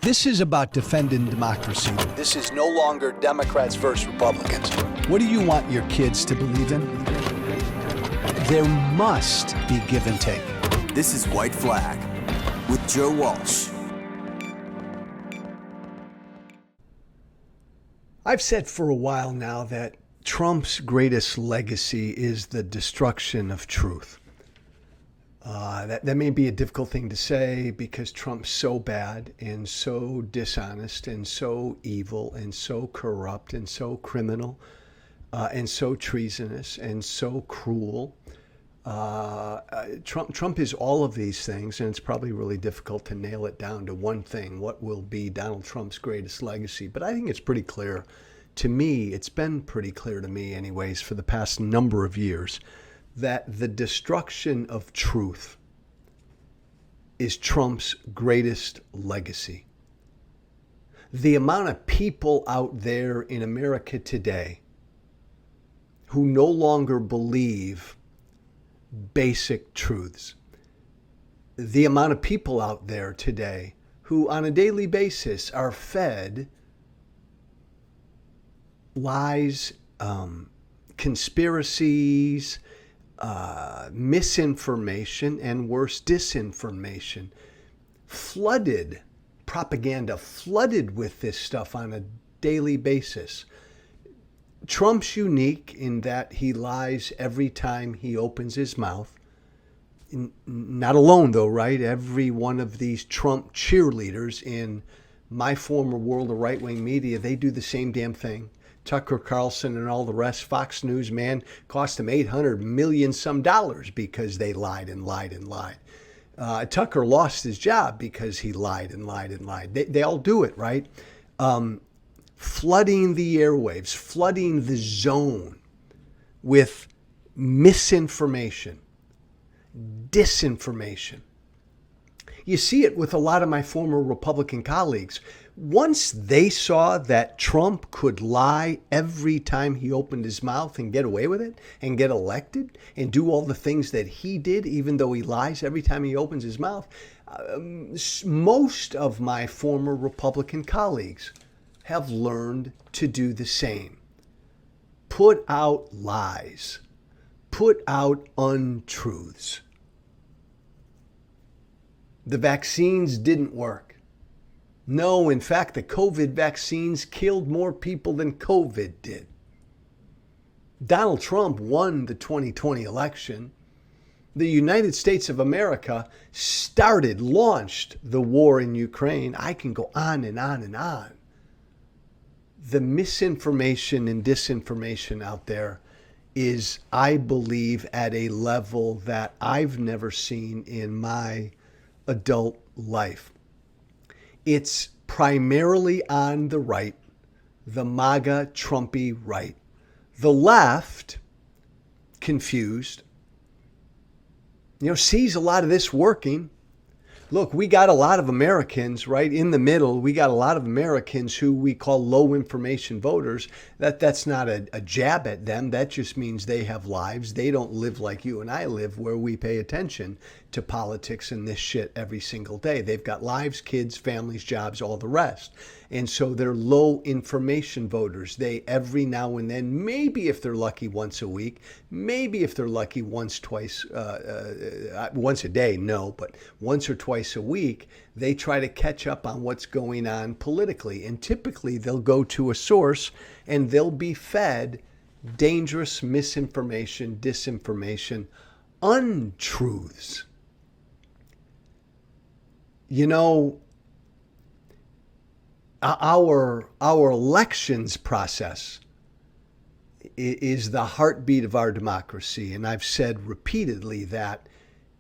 This is about defending democracy. This is no longer Democrats versus Republicans. What do you want your kids to believe in? There must be give and take. This is White Flag with Joe Walsh. I've said for a while now that Trump's greatest legacy is the destruction of truth. That may be a difficult thing to say because Trump's so bad and so dishonest and so evil and so corrupt and so criminal and so treasonous and so cruel. Trump is all of these things, and it's probably really difficult to nail it down to one thing. What will be Donald Trump's greatest legacy? But I think it's pretty clear to me. It's been pretty clear to me anyways for the past number of years that the destruction of truth is Trump's greatest legacy. The amount of people out there in America today who no longer believe basic truths. The amount of people out there today who on a daily basis are fed lies, conspiracies, misinformation, and worse, disinformation. Propaganda flooded with this stuff on a daily basis. Trump's unique in that he lies every time he opens his mouth. Not alone though, right? Every one of these Trump cheerleaders in my former world of right-wing media, they do the same damn thing. Tucker Carlson and all the rest, Fox News, man, cost them $800 million some dollars because they lied and lied and lied. Tucker lost his job because he lied and lied and lied. They all do it, right? Flooding the airwaves, flooding the zone with misinformation, disinformation. You see it with a lot of my former Republican colleagues. Once they saw that Trump could lie every time he opened his mouth and get away with it and get elected and do all the things that he did, even though he lies every time he opens his mouth, most of my former Republican colleagues have learned to do the same. Put out lies. Put out untruths. The vaccines didn't work. No, in fact, the COVID vaccines killed more people than COVID did. Donald Trump won the 2020 election. The United States of America launched the war in Ukraine. I can go on and on and on. The misinformation and disinformation out there is, I believe, at a level that I've never seen in my adult life. It's primarily on the right, the MAGA Trumpy right. The left, confused, sees a lot of this working. Look, we got a lot of Americans right in the middle. We got a lot of Americans who we call low information voters. That's not a jab at them. That just means they have lives. They don't live like you and I live, where we pay attention to politics and this shit every single day. They've got lives, kids, families, jobs, all the rest. And so they're low information voters. They every now and then, maybe if they're lucky once a week, maybe if they're lucky once a day, no, but once or twice a week, they try to catch up on what's going on politically. And typically they'll go to a source and they'll be fed dangerous misinformation, disinformation, untruths. Our elections process is the heartbeat of our democracy. And I've said repeatedly that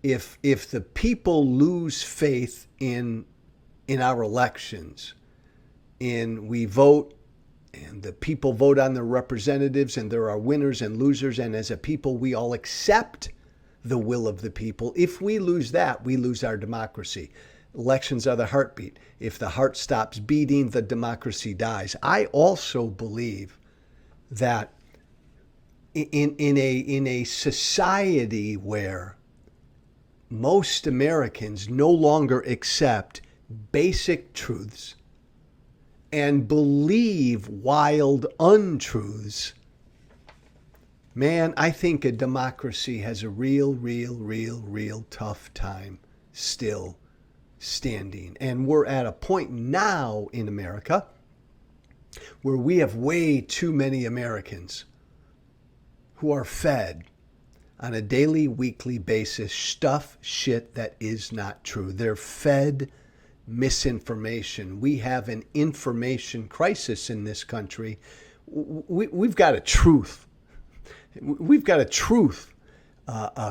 if the people lose faith in our elections, and we vote, and the people vote on their representatives, and there are winners and losers, and as a people we all accept the will of the people. If we lose that, we lose our democracy. Elections are the heartbeat. If the heart stops beating, the democracy dies. I also believe that in a society where most Americans no longer accept basic truths and believe wild untruths, man, I think a democracy has a real tough time still standing. And we're at a point now in America where we have way too many Americans who are fed on a daily, weekly basis shit that is not true. They're fed misinformation. We have an information crisis in this country. We've got a truth. We've got a truth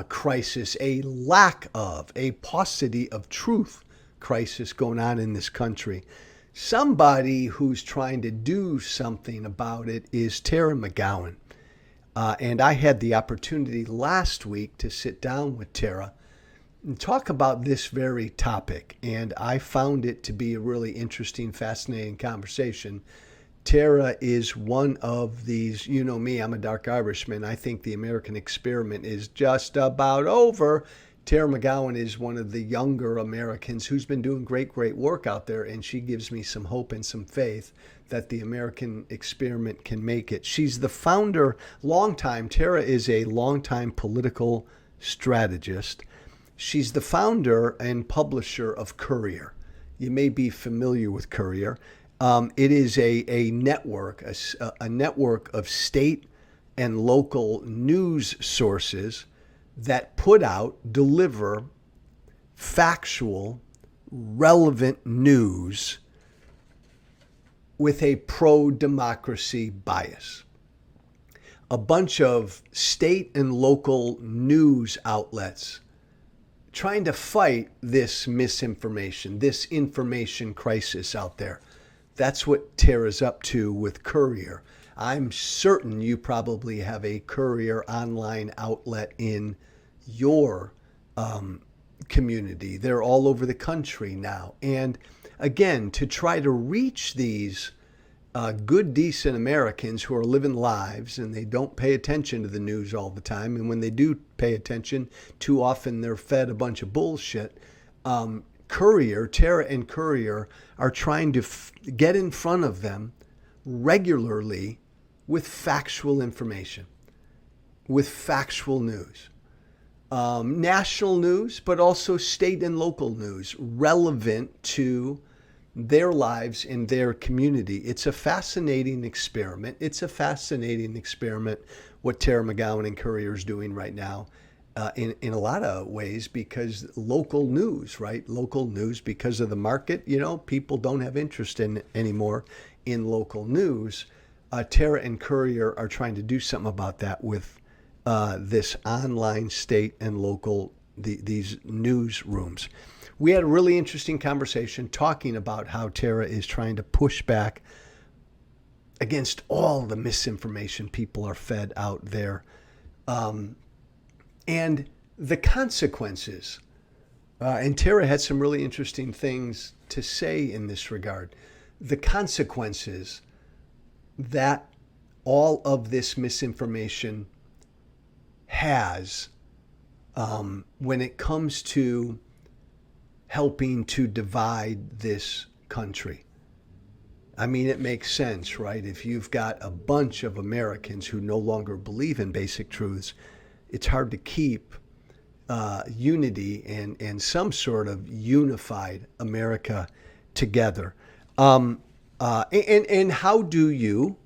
crisis, a lack of, a paucity of truth crisis going on in this country. Somebody who's trying to do something about it is Tara McGowan. And I had the opportunity last week to sit down with Tara and talk about this very topic. And I found it to be a really interesting, fascinating conversation. Tara is one of these, you know me, I'm a dark Irishman. I think the American experiment is just about over. Tara McGowan is one of the younger Americans who's been doing great work out there, and she gives me some hope and some faith that the American experiment can make it. She's the founder, Tara is a longtime political strategist. She's the founder and publisher of Courier. You may be familiar with Courier. It is a network, a network of state and local news sources that deliver factual, relevant news with a pro-democracy bias. A bunch of state and local news outlets trying to fight this misinformation, this information crisis out there. That's what Tara's up to with Courier. I'm certain you probably have a Courier online outlet in your community. They're all over the country now. And again, to try to reach these good, decent Americans who are living lives and they don't pay attention to the news all the time. And when they do pay attention, too often they're fed a bunch of bullshit. Tara and Courier are trying to get in front of them regularly with factual information, with factual news. National news, but also state and local news relevant to their lives and their community. It's a fascinating experiment. What Tara McGowan and Courier is doing right now in a lot of ways, because local news, right? Local news, because of the market, people don't have interest in anymore in local news. Tara and Courier are trying to do something about that with this online state and local, these newsrooms. We had a really interesting conversation talking about how Tara is trying to push back against all the misinformation people are fed out there, and the consequences. And Tara had some really interesting things to say in this regard. The consequences that all of this misinformation has when it comes to helping to divide this country. I mean, it makes sense, right? If you've got a bunch of Americans who no longer believe in basic truths, it's hard to keep unity and some sort of unified America together. And how do you,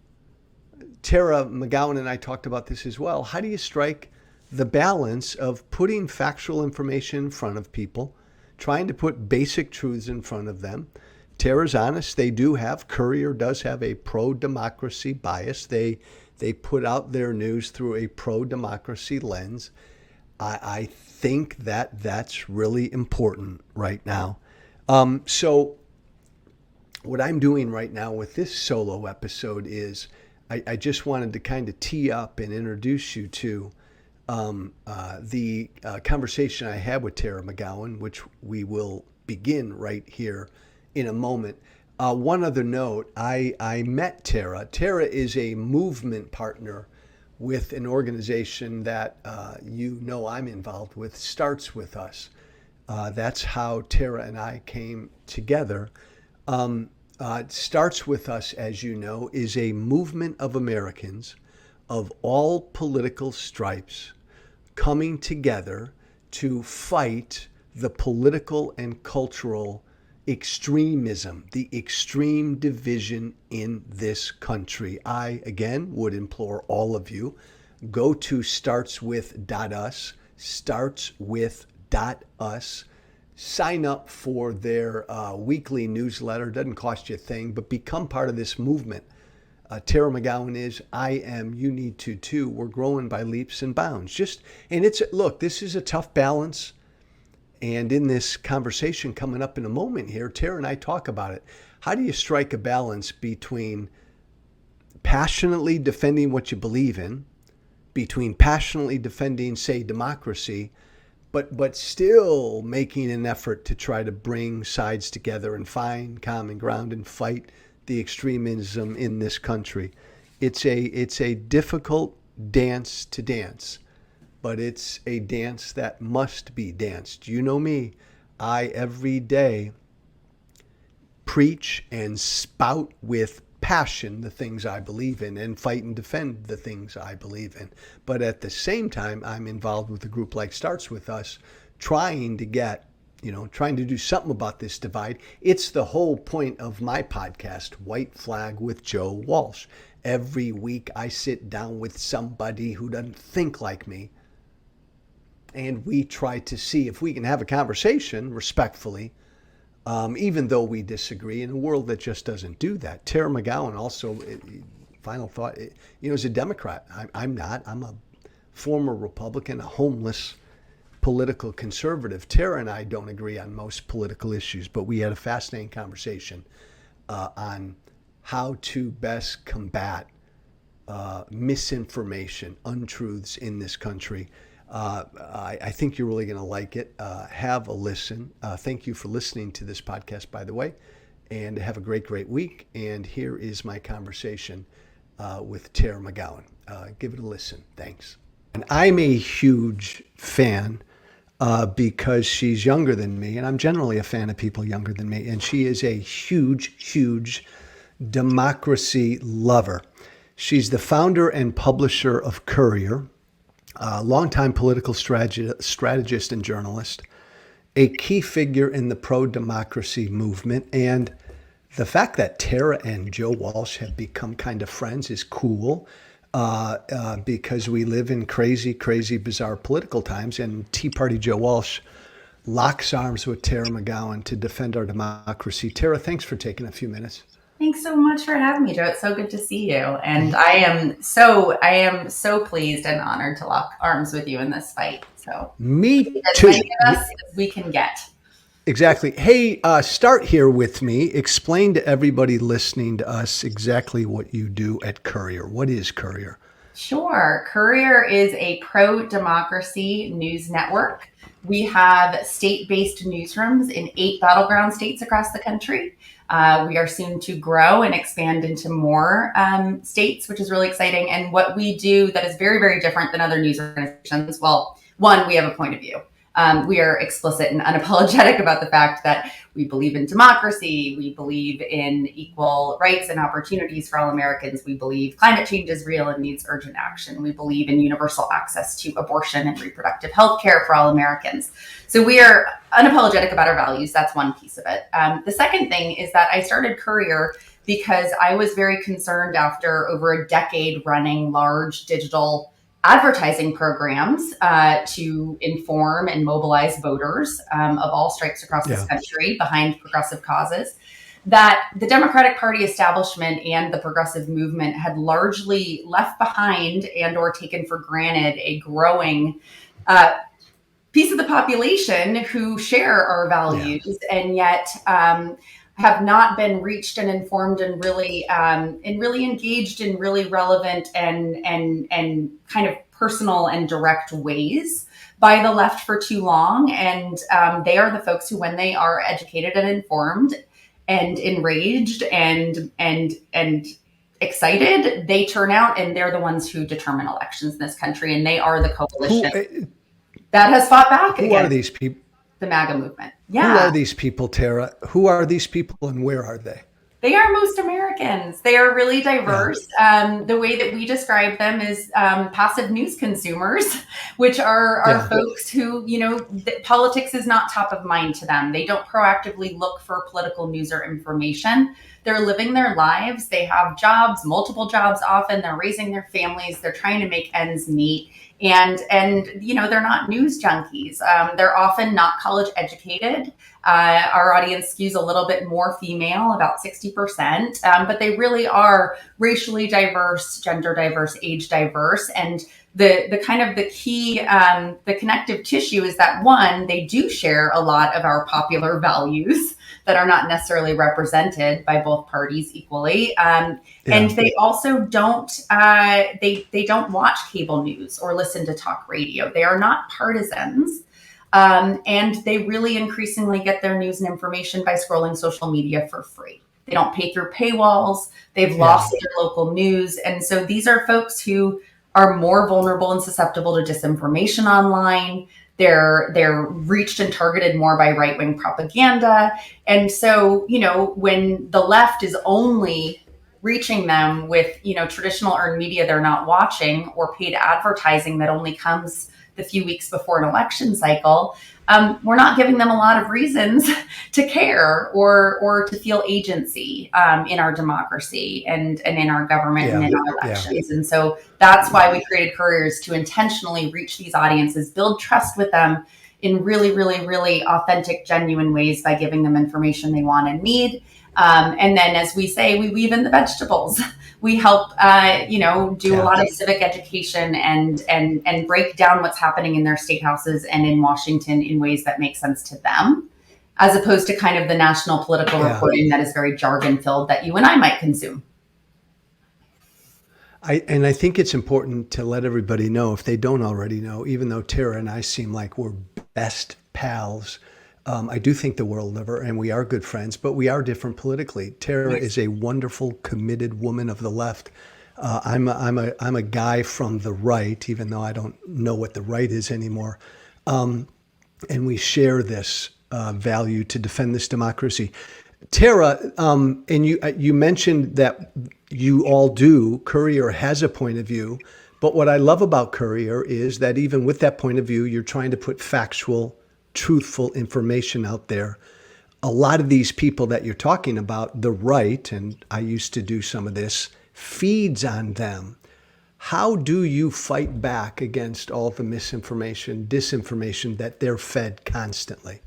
Tara McGowan and I talked about this as well, how do you strike the balance of putting factual information in front of people, trying to put basic truths in front of them? Tara's honest. Courier does have a pro-democracy bias. They put out their news through a pro-democracy lens. I think that's really important right now. So what I'm doing right now with this solo episode is I just wanted to kind of tee up and introduce you to the conversation I had with Tara McGowan, which we will begin right here in a moment. One other note, I met Tara. Tara is a movement partner with an organization that I'm involved with, Starts With Us. That's how Tara and I came together. It starts with us, as you know, is a movement of Americans of all political stripes coming together to fight the political and cultural extremism, the extreme division in this country. I, again, would implore all of you, go to startswith.us, startswith.us, sign up for their weekly newsletter. Doesn't cost you a thing, but become part of this movement. Tara McGowan is, I am, you need to too. We're growing by leaps and bounds. Look, this is a tough balance. And in this conversation coming up in a moment here, Tara and I talk about it. How do you strike a balance between passionately defending what you believe in, between passionately defending, say, democracy, but still making an effort to try to bring sides together and find common ground and fight the extremism in this country? It's a difficult dance to dance, but it's a dance that must be danced. You know me, I every day preach and spout with passion the things I believe in and fight and defend the things I believe in. But at the same time, I'm involved with a group like Starts With Us, trying to do something about this divide. It's the whole point of my podcast, White Flag with Joe Walsh. Every week I sit down with somebody who doesn't think like me, and we try to see if we can have a conversation respectfully, even though we disagree, in a world that just doesn't do that. Tara McGowan also, final thought, is a Democrat. I'm not. I'm a former Republican, a homeless political conservative. Tara and I don't agree on most political issues, but we had a fascinating conversation on how to best combat misinformation, untruths in this country. I think you're really going to like it. Have a listen. Thank you for listening to this podcast, by the way, and have a great, great week. And here is my conversation with Tara McGowan. Give it a listen. Thanks. And I'm a huge fan because she's younger than me, and I'm generally a fan of people younger than me. And she is a huge, huge democracy lover. She's the founder and publisher of Courier, a longtime political strategist and journalist, a key figure in the pro-democracy movement. And the fact that Tara and Joe Walsh have become kind of friends is cool because we live in crazy, crazy, bizarre political times. And Tea Party Joe Walsh locks arms with Tara McGowan to defend our democracy. Tara, thanks for taking a few minutes. Thanks so much for having me, Joe. It's so good to see you. And I am so pleased and honored to lock arms with you in this fight. So me as too. many of us as we can get. Exactly. Hey, start here with me. Explain to everybody listening to us exactly what you do at Courier. What is Courier? Sure. Courier is a pro-democracy news network. We have state-based newsrooms in 8 battleground states across the country. We are soon to grow and expand into more states, which is really exciting. And what we do that is very, very different than other news organizations, well, one, we have a point of view. We are explicit and unapologetic about the fact that we believe in democracy. We believe in equal rights and opportunities for all Americans. We believe climate change is real and needs urgent action. We believe in universal access to abortion and reproductive health care for all Americans. So we are unapologetic about our values. That's one piece of it. The second thing is that I started Courier because I was very concerned after over a decade running large digital advertising programs to inform and mobilize voters of all stripes across this country behind progressive causes, that the Democratic Party establishment and the progressive movement had largely left behind and or taken for granted a growing piece of the population who share our values and yet have not been reached and informed and really engaged in really relevant and kind of personal and direct ways by the left for too long. And they are the folks who, when they are educated and informed and enraged and excited, they turn out and they're the ones who determine elections in this country. And they are the coalition that has fought back against. Who are these people? The MAGA movement. Who are Yeah. these people, Tara? Who are these people and where are they? They are most Americans. They are really Yeah. diverse. The way that we describe them is passive news consumers, which are Yeah. folks who, politics is not top of mind to them. They don't proactively look for political news or information. They're living their lives. They have jobs, multiple jobs often. They're raising their families. They're trying to make ends meet. And they're not news junkies. They're often not college educated. Our audience skews a little bit more female, about 60%, but they really are racially diverse, gender diverse, age diverse. And the kind of the key, the connective tissue is that, one, they do share a lot of our popular values that are not necessarily represented by both parties equally. And they also they don't watch cable news or listen to talk radio. They are not partisans. And they really increasingly get their news and information by scrolling social media for free. They don't pay through paywalls. They've lost their local news. And so these are folks who are more vulnerable and susceptible to disinformation online. They're reached and targeted more by right-wing propaganda. And so, when the left is only reaching them with, traditional earned media they're not watching, or paid advertising that only comes the few weeks before an election cycle, we're not giving them a lot of reasons to care or to feel agency in our democracy and in our government and in our elections. And so that's why we created Couriers, to intentionally reach these audiences, build trust with them in really, really, really authentic, genuine ways by giving them information they want and need. And then, as we say, we weave in the vegetables. We help, do a lot of civic education and break down what's happening in their state houses and in Washington in ways that make sense to them, as opposed to kind of the national political reporting that is very jargon filled that you and I might consume. I think it's important to let everybody know, if they don't already know, even though Tara and I seem like we're best pals, I do think the world of her, and we are good friends, but we are different politically. Tara is a wonderful, committed woman of the left. I'm a guy from the right, even though I don't know what the right is anymore. And we share this value to defend this democracy. Tara, and you mentioned that you all do. Courier has a point of view, but what I love about Courier is that even with that point of view, you're trying to put factual, truthful information out there. A lot of these people that you're talking about, the right, and I used to do some of this, feeds on them. How do you fight back against all the misinformation, disinformation that they're fed constantly?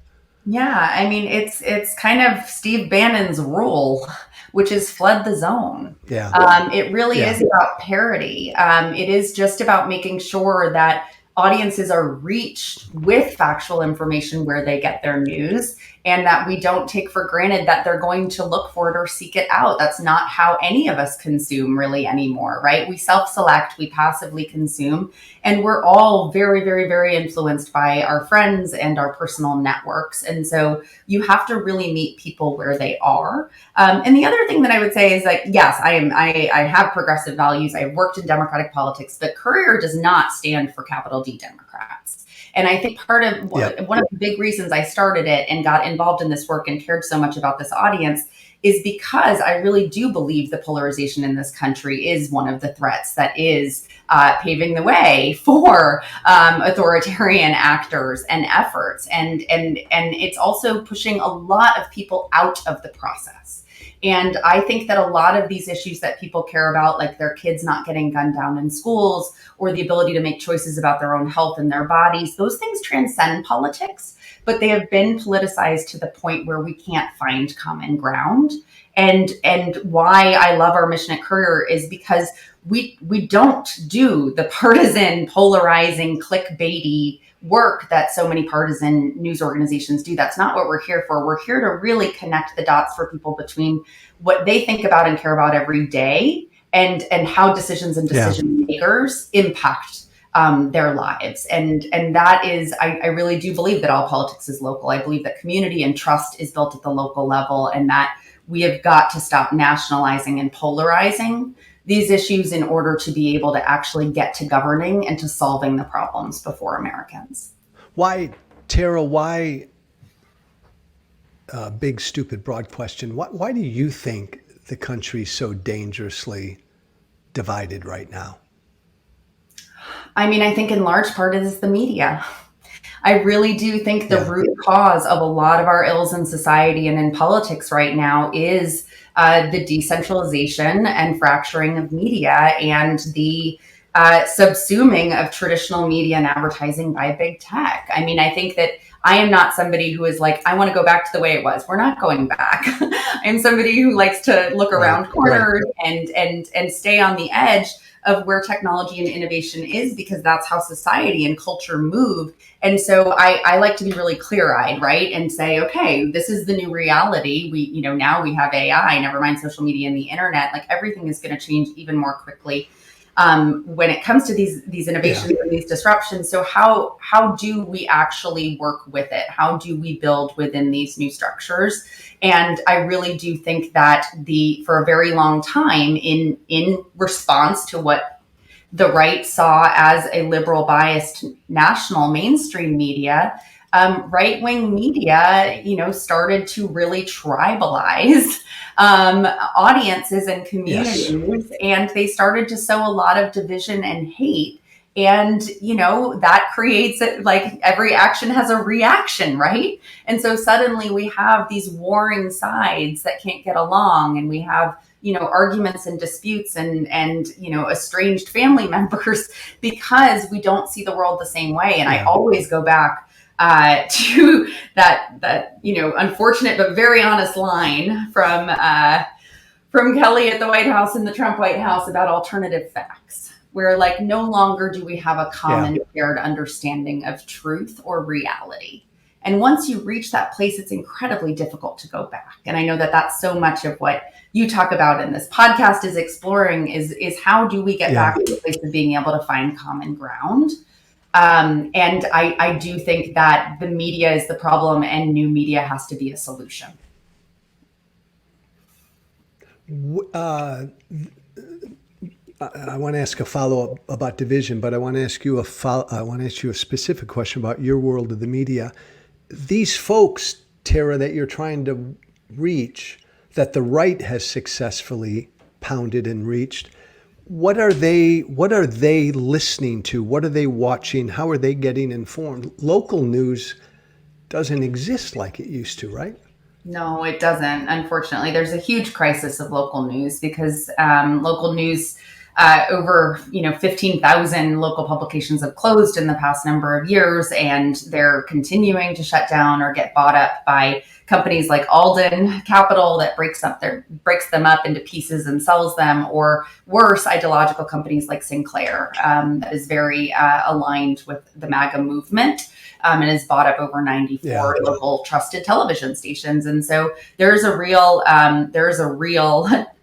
Yeah, I mean, it's kind of Steve Bannon's rule, which is flood the zone. It really is about parity. It is just about making sure that audiences are reached with factual information where they get their news, and that we don't take for granted that they're going to look for it or seek it out. That's not how any of us consume really anymore, right? We self-select, we passively consume, and we're all very, very, very influenced by our friends and our personal networks. And so you have to really meet people where they are. And the other thing that I would say is, like, yes, I have progressive values. I've worked in Democratic politics, but Courier does not stand for capital D Democrats. And I think part of one of the big reasons I started it and got involved in this work and cared so much about this audience is because I really do believe the polarization in this country is one of the threats that is paving the way for authoritarian actors and efforts. And it's also pushing a lot of people out of the process. And I think that a lot of these issues that people care about, like their kids not getting gunned down in schools or the ability to make choices about their own health and their bodies, those things transcend politics, but they have been politicized to the point where we can't find common ground. And why I love our mission at Courier is because we don't do the partisan, polarizing, clickbaity work that so many partisan news organizations do. That's not what we're here for. We're here to really connect the dots for people between what they think about and care about every day and how decisions and decision makers impact their lives. And that is, I really do believe that all politics is local. I believe that community and trust is built at the local level, and that we have got to stop nationalizing and polarizing these issues in order to be able to actually get to governing and to solving the problems before Americans. Why, Tara, why big, stupid, broad question. Why do you think the country's so dangerously divided right now? I mean, I think in large part it is the media. I really do think the Yeah. root cause of a lot of our ills in society and in politics right now is the decentralization and fracturing of media and the subsuming of traditional media and advertising by big tech. I mean, I think that I am not somebody who is like, I want to go back to the way it was. We're not going back. I'm somebody who likes to look around corners and stay on the edge of where technology and innovation is, because that's how society and culture move. And so I like to be really clear-eyed, right? And say, okay, this is the new reality. Now we have AI, never mind social media and the internet. Like, everything is going to change even more quickly when it comes to these innovations and these disruptions. So how do we actually work with it? How do we build within these new structures? And I really do think that for a very long time, in response to what the right saw as a liberal biased national mainstream media, right-wing media, started to really tribalize audiences and communities. Yes. And they started to sow a lot of division and hate. And, that creates it, like every action has a reaction, right? And so suddenly we have these warring sides that can't get along, and we have, arguments and disputes and estranged family members because we don't see the world the same way. And I always go back to that unfortunate but very honest line from Kelly at the White House and the Trump White House about alternative facts, where like no longer do we have a common shared understanding of truth or reality. And once you reach that place, it's incredibly difficult to go back. And I know that that's so much of what you talk about in this podcast is exploring is how do we get back to the place of being able to find common ground. And I do think that the media is the problem and new media has to be a solution. I want to ask a follow-up about division, but I want to ask you a specific question about your world of the media. These folks, Tara, that you're trying to reach, that the right has successfully pounded and reached, what are they listening to? What are they watching? How are they getting informed? Local news doesn't exist like it used to, right? No, it doesn't. Unfortunately, there's a huge crisis of local news because local news, over 15,000 local publications have closed in the past number of years, and they're continuing to shut down or get bought up by companies like Alden Capital that breaks them up into pieces and sells them, or worse, ideological companies like Sinclair that is very aligned with the MAGA movement. And has bought up over 94 local trusted television stations. And so there's a real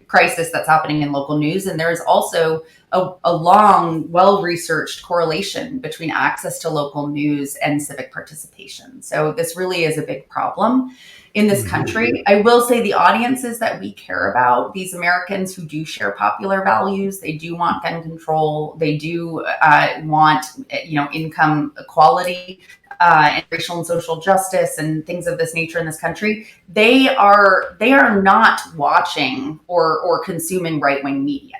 crisis that's happening in local news. And there's also a long, well-researched correlation between access to local news and civic participation. So this really is a big problem in this country. I will say the audiences that we care about, these Americans who do share popular values, they do want gun control, they do want income equality, and racial and social justice and things of this nature in this country, they are not watching or consuming right-wing media.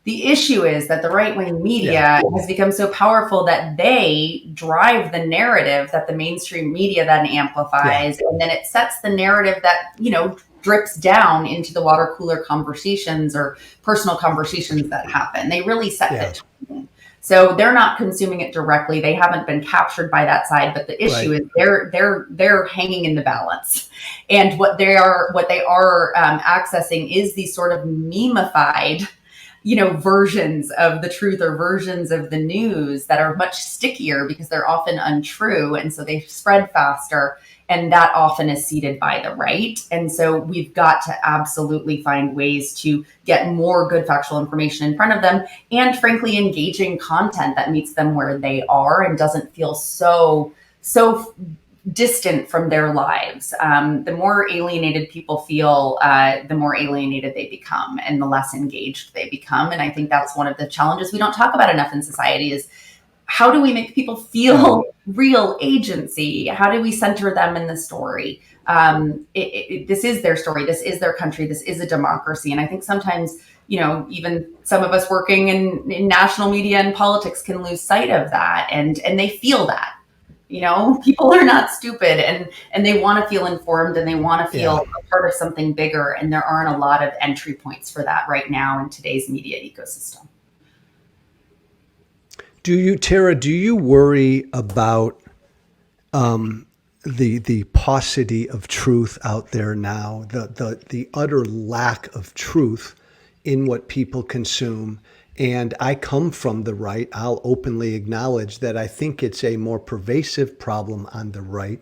The issue is that the right-wing media has become so powerful that they drive the narrative that the mainstream media then amplifies, and then it sets the narrative that, drips down into the water cooler conversations or personal conversations that happen. They really set the tone. So they're not consuming it directly. They haven't been captured by that side, but the issue is they're hanging in the balance. And what they are accessing is these sort of memeified, versions of the truth or versions of the news that are much stickier because they're often untrue. And so they spread faster. And that often is seeded by the right. And so we've got to absolutely find ways to get more good factual information in front of them, and frankly, engaging content that meets them where they are and doesn't feel so distant from their lives. The more alienated people feel, the more alienated they become and the less engaged they become. And I think that's one of the challenges we don't talk about enough in society is how do we make people feel real agency? How do we center them in the story? This is their story. This is their country. This is a democracy. And I think sometimes, even some of us working in national media and politics can lose sight of that. And they feel that, people are not stupid, and they want to feel informed, and they want to feel a part of something bigger. And there aren't a lot of entry points for that right now in today's media ecosystem. Tara, do you worry about the paucity of truth out there now, the utter lack of truth in what people consume? And I come from the right. I'll openly acknowledge that I think it's a more pervasive problem on the right.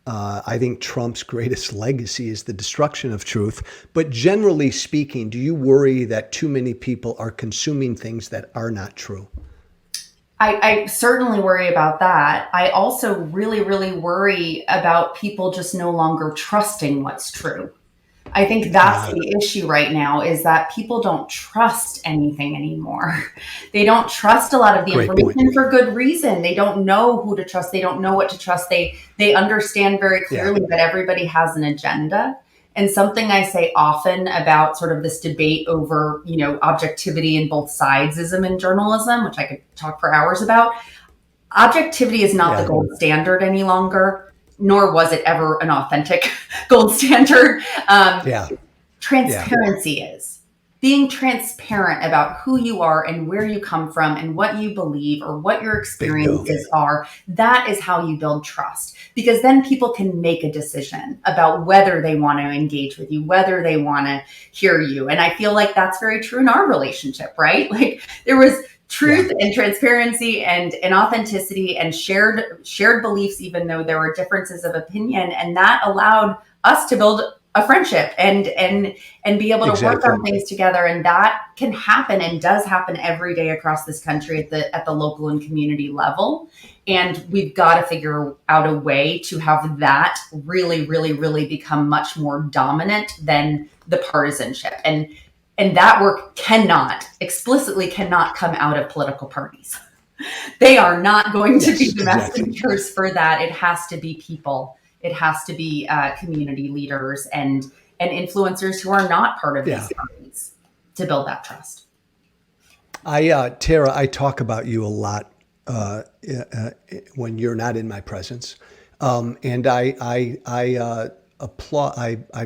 I think Trump's greatest legacy is the destruction of truth. But generally speaking, do you worry that too many people are consuming things that are not true? I certainly worry about that. I also really, really worry about people just no longer trusting what's true. I think that's the issue right now, is that people don't trust anything anymore. They don't trust a lot of the information for good reason. They don't know who to trust. They don't know what to trust. They understand very clearly that everybody has an agenda. And something I say often about sort of this debate over, objectivity in both sidesism in journalism, which I could talk for hours about. Objectivity is not the gold standard any longer, nor was it ever an authentic gold standard. Transparency is. Being transparent about who you are and where you come from and what you believe or what your experiences are. That is how you build trust, because then people can make a decision about whether they want to engage with you, whether they want to hear you. And I feel like that's very true in our relationship, right? Like there was truth and transparency and authenticity and shared beliefs, even though there were differences of opinion. And that allowed us to build a friendship and be able to work on things together. And that can happen and does happen every day across this country at the local and community level. And we've got to figure out a way to have that really, really, really become much more dominant than the partisanship. And that work explicitly cannot come out of political parties. They are not going to be the messengers for that. It has to be people. It has to be community leaders and influencers who are not part of these parties to build that trust. Tara, I talk about you a lot when you're not in my presence, and I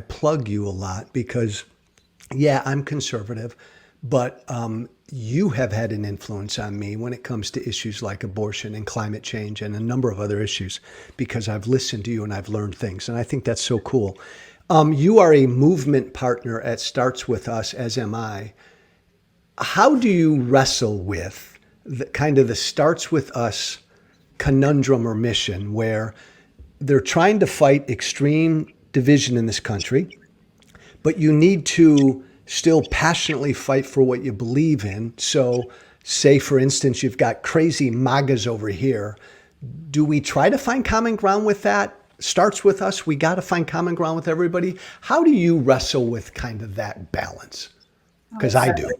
plug you a lot because, I'm conservative, but you have had an influence on me when it comes to issues like abortion and climate change and a number of other issues, because I've listened to you and I've learned things. And I think that's so cool. You are a movement partner at Starts With Us, as am I. How do you wrestle with the Starts With Us conundrum or mission, where they're trying to fight extreme division in this country, but you need to still passionately fight for what you believe in? So say, for instance, you've got crazy MAGAs over here. Do we try to find common ground with that? Starts with us. We got to find common ground with everybody. How do you wrestle with kind of that balance? Because I do.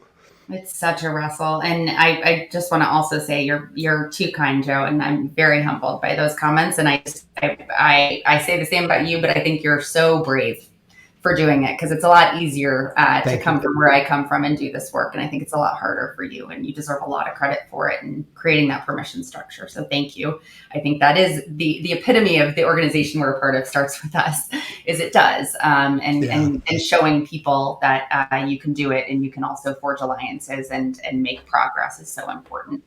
It's such a wrestle. And I just want to also say you're too kind, Joe. And I'm very humbled by those comments. And I say the same about you, but I think you're so brave for doing it, because it's a lot easier to come from where I come from and do this work. And I think it's a lot harder for you, and you deserve a lot of credit for it and creating that permission structure. So thank you. I think that is the epitome of the organization we're a part of, Starts With Us, is it does. And showing people that you can do it, and you can also forge alliances and make progress is so important.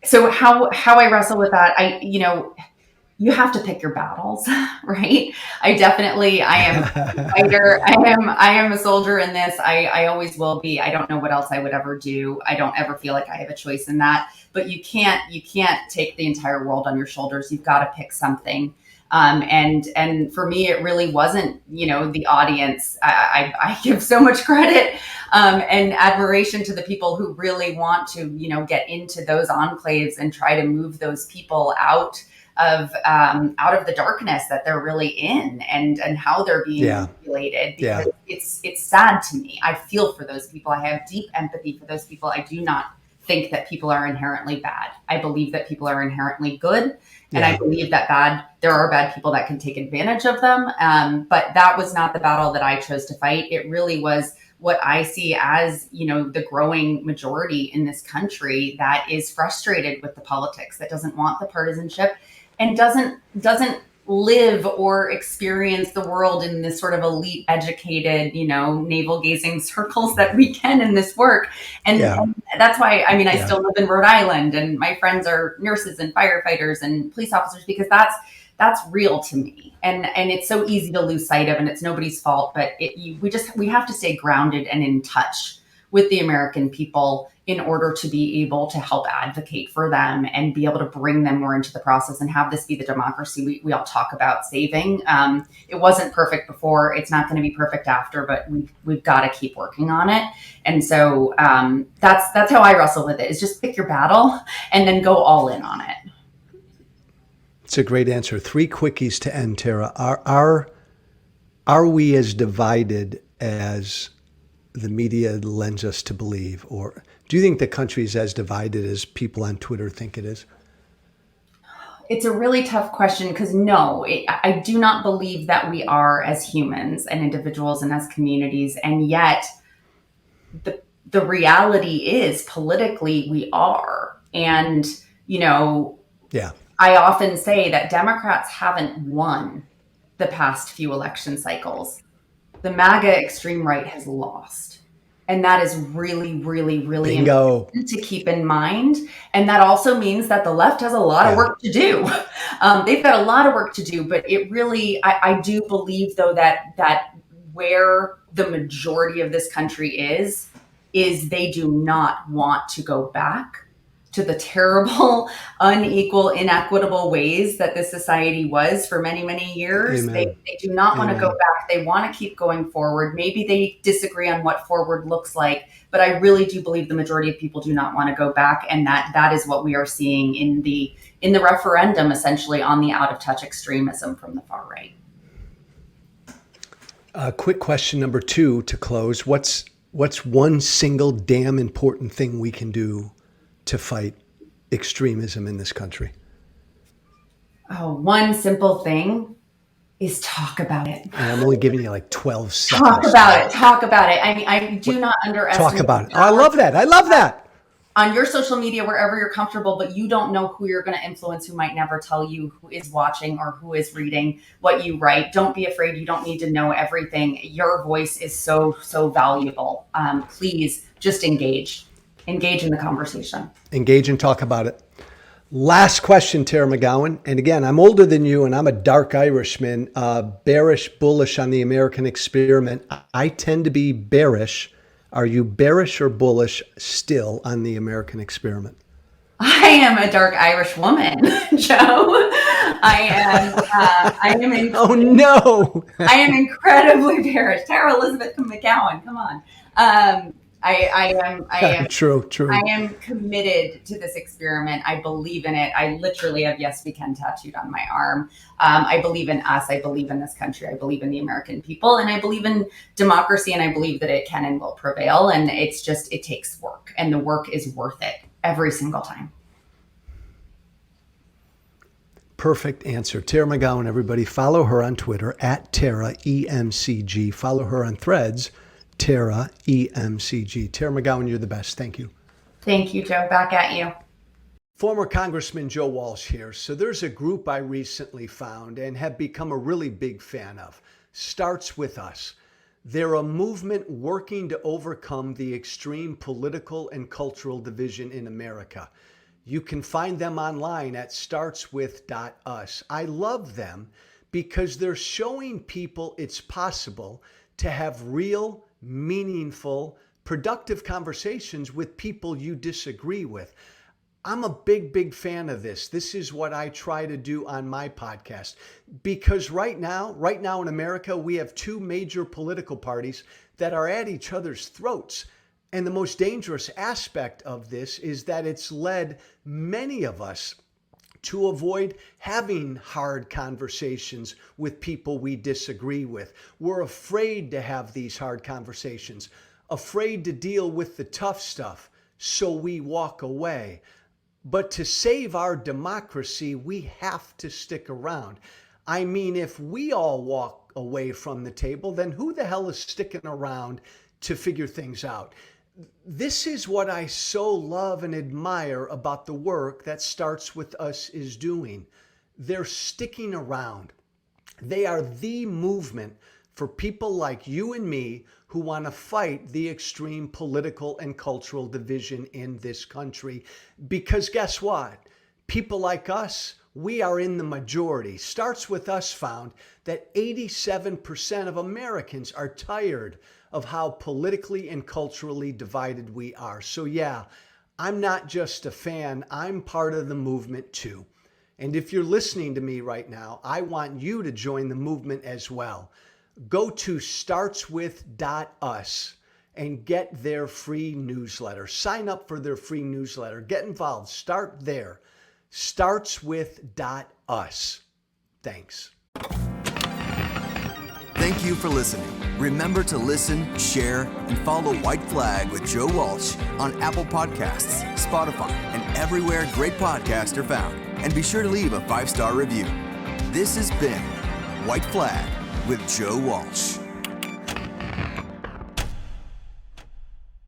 So how I wrestle with that, you have to pick your battles, right? I am a fighter. I am a soldier in this. I always will be. I don't know what else I would ever do. I don't ever feel like I have a choice in that, but you can't take the entire world on your shoulders. You've got to pick something. And for me, it really wasn't, the audience. I give so much credit and admiration to the people who really want to, get into those enclaves and try to move those people out of the darkness that they're really in, and how they're being manipulated. Because it's sad to me. I feel for those people. I have deep empathy for those people. I do not think that people are inherently bad. I believe that people are inherently good. And I believe that there are bad people that can take advantage of them. But that was not the battle that I chose to fight. It really was what I see as, the growing majority in this country that is frustrated with the politics, that doesn't want the partisanship and doesn't live or experience the world in this sort of elite educated, navel gazing circles that we can in this work. And that's why, I still live in Rhode Island and my friends are nurses and firefighters and police officers, because that's real to me. And it's so easy to lose sight of, and it's nobody's fault, but we have to stay grounded and in touch with the American people in order to be able to help advocate for them and be able to bring them more into the process and have this be the democracy we all talk about saving. It wasn't perfect before. It's not going to be perfect after, but we've got to keep working on it. And so that's how I wrestle with it, is just pick your battle and then go all in on it. It's a great answer. 3 quickies to end, Tara. Are we as divided as the media lends us to believe? Or do you think the country is as divided as people on Twitter think it is? It's a really tough question because I do not believe that we are, as humans and individuals and as communities. And yet the reality is politically we are. And, I often say that Democrats haven't won the past few election cycles. The MAGA extreme right has lost. And that is really, really, really important to keep in mind. And that also means that the left has a lot of work to do. They've got a lot of work to do, but it really, I do believe though that where the majority of this country is they do not want to go back to the terrible, unequal, inequitable ways that this society was for many, many years. They do not want to go back. They want to keep going forward. Maybe they disagree on what forward looks like, but I really do believe the majority of people do not want to go back. And that is what we are seeing in the referendum, essentially, on the out of touch extremism from the far right. Quick question number 2 to close. What's one single damn important thing we can do to fight extremism in this country? Oh, one simple thing is talk about it. And I'm only giving you like 12 seconds. Talk about it. I mean, I do not underestimate. Talk about it. Oh, I love that. On your social media, wherever you're comfortable, but you don't know who you're going to influence, who might never tell you, who is watching or who is reading what you write. Don't be afraid. You don't need to know everything. Your voice is so, so valuable. Please just engage in the conversation. Engage and talk about it. Last question, Tara McGowan. And again, I'm older than you and I'm a dark Irishman, bearish, bullish on the American experiment. I tend to be bearish. Are you bearish or bullish still on the American experiment? I am a dark Irish woman, Joe. I am. Oh no! I am incredibly bearish. Tara Elizabeth McGowan, come on. I am true. I am committed to this experiment. I believe in it. I literally have "Yes, we can" tattooed on my arm. I believe in us. I believe in this country. I believe in the American people, and I believe in democracy. And I believe that it can and will prevail. And it takes work, and the work is worth it every single time. Perfect answer. Tara McGowan, everybody. Follow her on Twitter at Tara EMCG. Follow her on Threads. Tara EMCG. Tara McGowan, you're the best. Thank you. Thank you, Joe. Back at you. Former Congressman Joe Walsh here. So there's a group I recently found and have become a really big fan of. Starts With Us. They're a movement working to overcome the extreme political and cultural division in America. You can find them online at startswith.us. I love them because they're showing people it's possible to have real, meaningful, productive conversations with people you disagree with. I'm a big fan of this. This is what I try to do on my podcast because right now in America, we have 2 major political parties that are at each other's throats. And the most dangerous aspect of this is that it's led many of us to avoid having hard conversations with people we disagree with. We're afraid to have these hard conversations, afraid to deal with the tough stuff. so we walk away. But to save our democracy, we have to stick around. I mean, if we all walk away from the table, then who the hell is sticking around to figure things out? This is what I so love and admire about the work that Starts With Us is doing. They're sticking around. They are the movement for people like you and me who want to fight the extreme political and cultural division in this country. Because guess what? People like us, we are in the majority. Starts With Us found that 87% of Americans are tired of how politically and culturally divided we are. So yeah, I'm not just a fan, I'm part of the movement too. And if you're listening to me right now, I want you to join the movement as well. Go to startswith.us and get their free newsletter. Sign up for their free newsletter. Get involved. Start there. Startswith.us. Thanks. Thank you for listening. Remember to listen, share, and follow White Flag with Joe Walsh on Apple Podcasts, Spotify, and everywhere great podcasts are found. And be sure to leave a 5-star review. This has been White Flag with Joe Walsh.